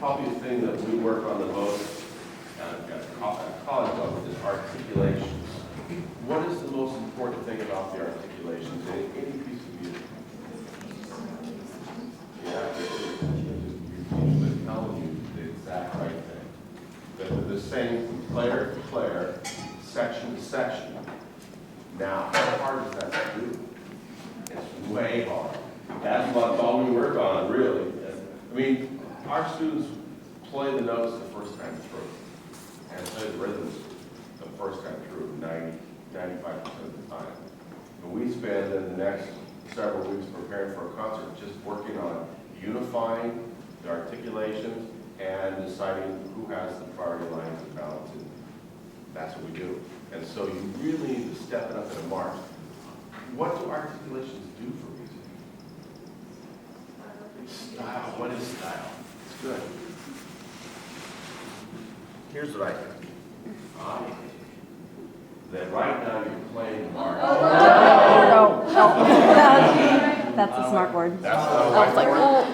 probably the thing that we work on the most at college level is articulations. What is the most important thing about the articulations? Any piece of music? Yeah, your teacher is telling you the exact right thing. That they're the same from player to player, section to section. Now, how hard is that to do? It's way hard. That's all we work on, really. I mean, our students play the notes the first time through, and play the rhythms the first time through, 95% of the time. And we spend the next several weeks preparing for a concert just working on unifying the articulations and deciding who has the priority lines and balance. And that's what we do. And so you really need to step it up in a march. What do articulations do for music? Style. What is style? It's good. Here's what I think. That right now you're playing the march. Oh. That's a smart word. That's not a I was like, whiteboard.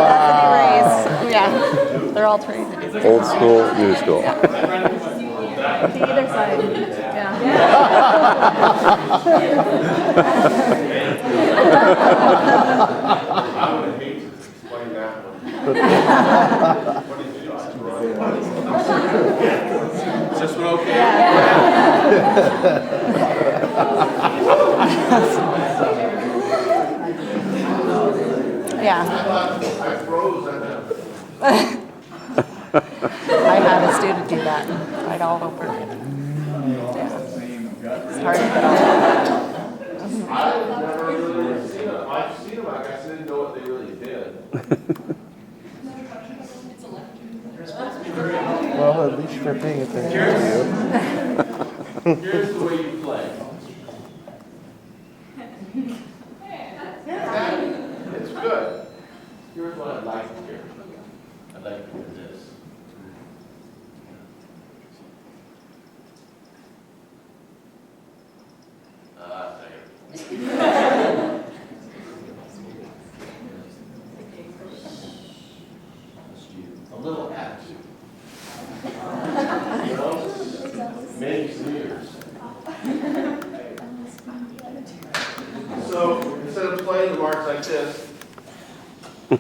That's an erase. Yeah, they're all trained. Old school, new school. To either side. Yeah. I would hate to explain that one. What did you do? Is this one okay? Yeah. I froze at that. I had a student do that right all over. Yeah. It's hard to get all. I've never really seen them. I've seen them, I guess I didn't know what they really did. Well, at least they're paying attention to you. Here's the way you play. It's good. Here's what I'd like to hear. I'd like to hear this. A little attitude. You know, makes leaders. So instead of playing the march like this, you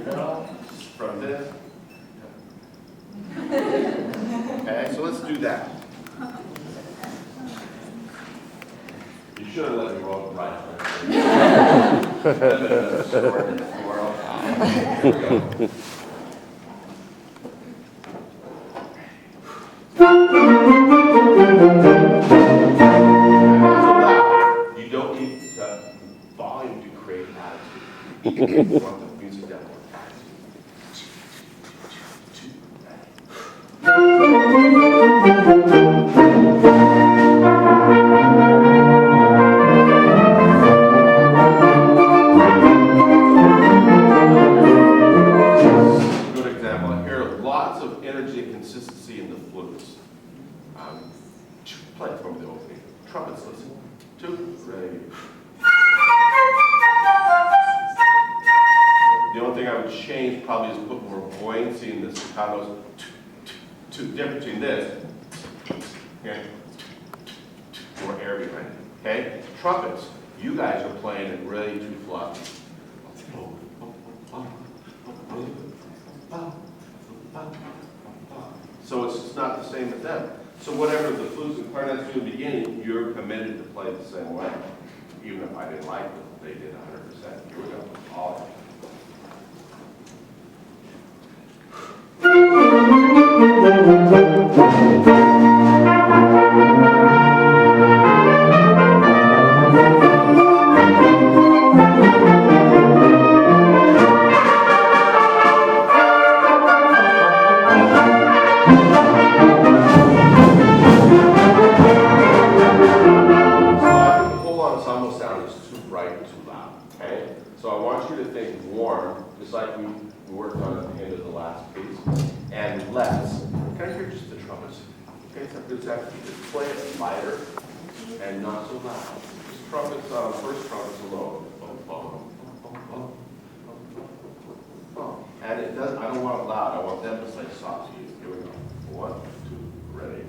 know, from this. Okay, so let's do that. You should have let me roll it right. You don't need volume to create attitude. You want the music that more good example. I hear lots of energy and consistency in the flutes. Play it from the opening. Trumpets, listen. 2, 3. The only thing I would change probably is put more buoyancy in the staccatos. The difference between this, okay, more air behind it. Okay? Trumpets, you guys are playing it really too fluffy. So it's just not the same as them. So whatever the flutes and clarinets do in the beginning, you're committed to play the same way. Even if I didn't like them, they did 100%. Here we go. All of it. Like we worked on at the end of the last piece, and less. Can I hear just the trumpets? Okay, so it's actually just play it lighter and not so loud. Just trumpets, first trumpet's alone. Bum, bum, bum, bum, bum, bum, bum. And it does, I don't want it loud, I want them to play soft keys. Here we go. 1, 2, ready.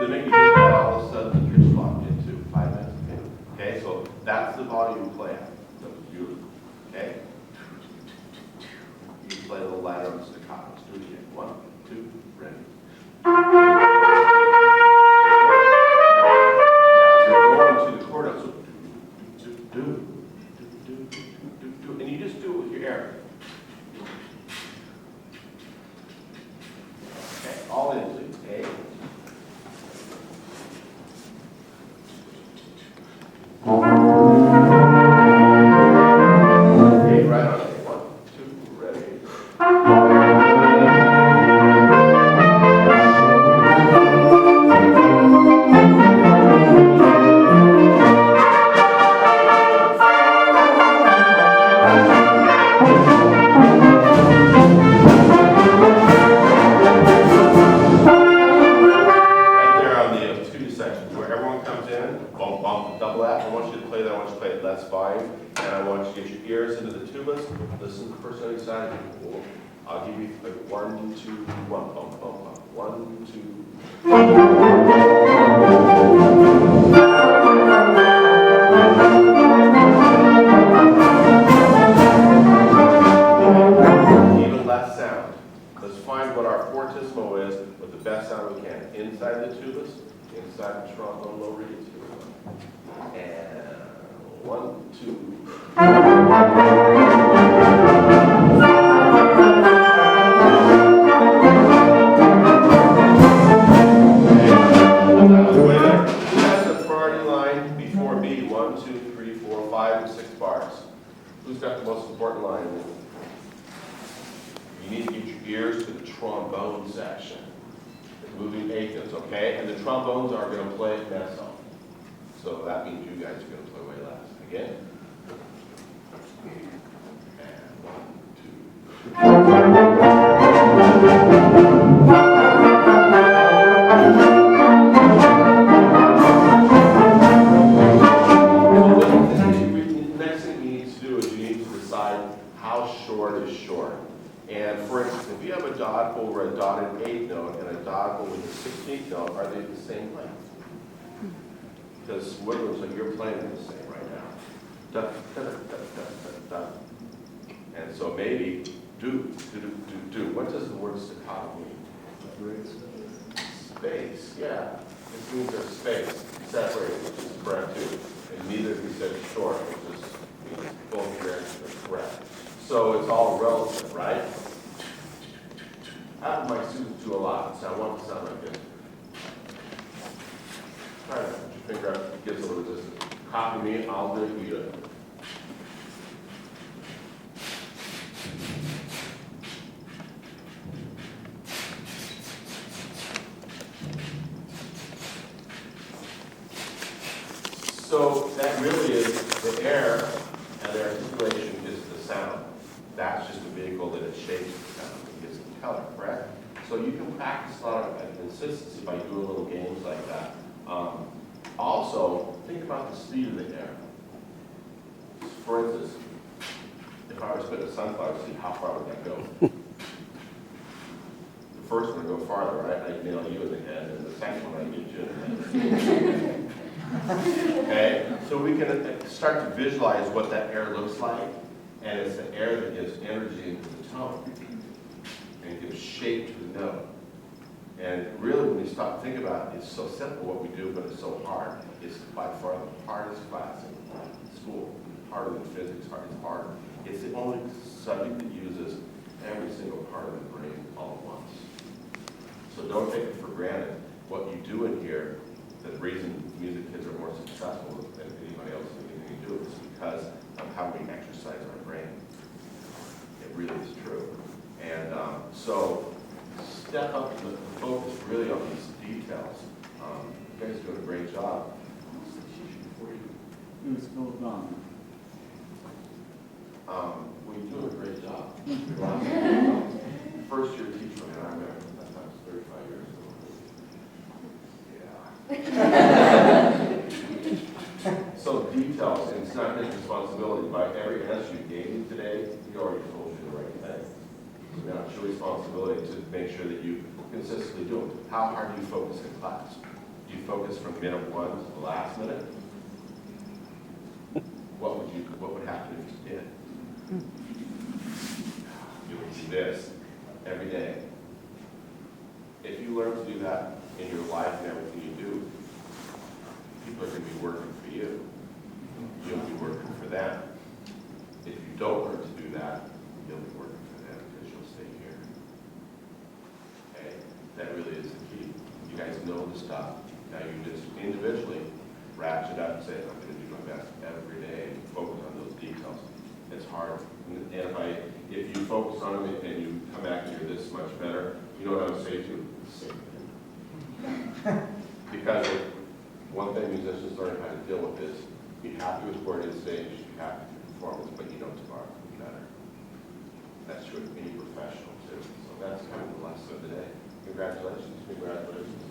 The minute you get that, all of a sudden the pitch locked into 5 minutes. Okay, so that's the volume you play at. That's beautiful. Okay? You play a little lighter on the staccato. Let's do it again. 1, 2, ready. Now you're going to the chord, so do, and you just do it with your air. Okay, all in, please. Okay. Okay, right on. 1, 2, ready. That's fine. And I want you to get your ears into the tubas. Listen to the person on the side. I'll give you like 1, 2, 1, bump, bump, bump. 1, 2. Even less sound. Let's find what our fortissimo is with the best sound we can. Inside the tubas, inside the trombone, low reeds. And 1, 2. That's the priority line before B. 1, 2, 3, 4, 5, and 6 bars. Who's got the most important line? You need to get your ears to the trombone section. Moving eighths, okay? And the trombones are going to play mezzo. So that means you guys are going to play way last. Again. And 1, 2. The next thing you need to do is you need to decide how short is short. And for instance, if you have a dodgebowl where a dotted 8th note and a dodgebowl with a 16th note, are they the same length? Because what looks like you're playing the same right now. Da, da, da, da, da, da. And so maybe do. What does the word staccato mean? Space, yeah. It means there's space, separated, which is correct too. And neither can said short, which is means both directions are correct. So it's all relative, right? I have my students do a lot, so I want to sound like this. Try to figure out if it gives a little resistance. Copy me, I'll do it, you do it. So that really is the air, and the articulation is the sound. That's just a vehicle that it shapes the sound and gives it color, correct? So you can practice a lot of consistency by doing little games like that. Also, think about the speed of the air. For instance, if I was to put a sunflower seed, how far would that go? The first one would go farther, right? I'd nail you in the head, and the second one I'd get you in the head. Okay? So we can start to visualize what that air looks like, and it's the air that gives energy into the tone, and it gives shape to the note. And really, when you stop and think about it, it's so simple what we do, but it's so hard. It's by far the hardest class in school. Harder than physics, it's harder. It's the only subject that uses every single part of the brain all at once. So don't take it for granted. What you do in here, the reason music kids are more successful than anybody else in anything you do is because of how we exercise our brain. It really is true. And so step up and focus really on these details. You guys are doing a great job. What's the teaching for you? It was called Well, you're doing a great job. First year teacher, and I'm there. That was 35 years ago. Now it's your responsibility to make sure that you consistently do it. How hard do you focus in class? Do you focus from minute 1 to the last minute? What would happen if you did? You would do this every day. If you learn to do that in your life and everything you do, people are going to be working for you. You'll be working for them. If you don't learn to do that, you'll be working for them because you'll stay here. Okay? That really is the key. You guys know the stuff. Now you just individually ratchet up and say, I'm going to do my best every day and focus on those details. It's hard. And if you focus on them and you come back and you're this much better, you know what I would say to you? Same thing. Because one thing musicians learn how to deal with is be happy with where it is today, you should be happy with your performance, but you know tomorrow will be better. That's true of any professional too. So that's kind of the lesson of the day. Congratulations. Congratulations.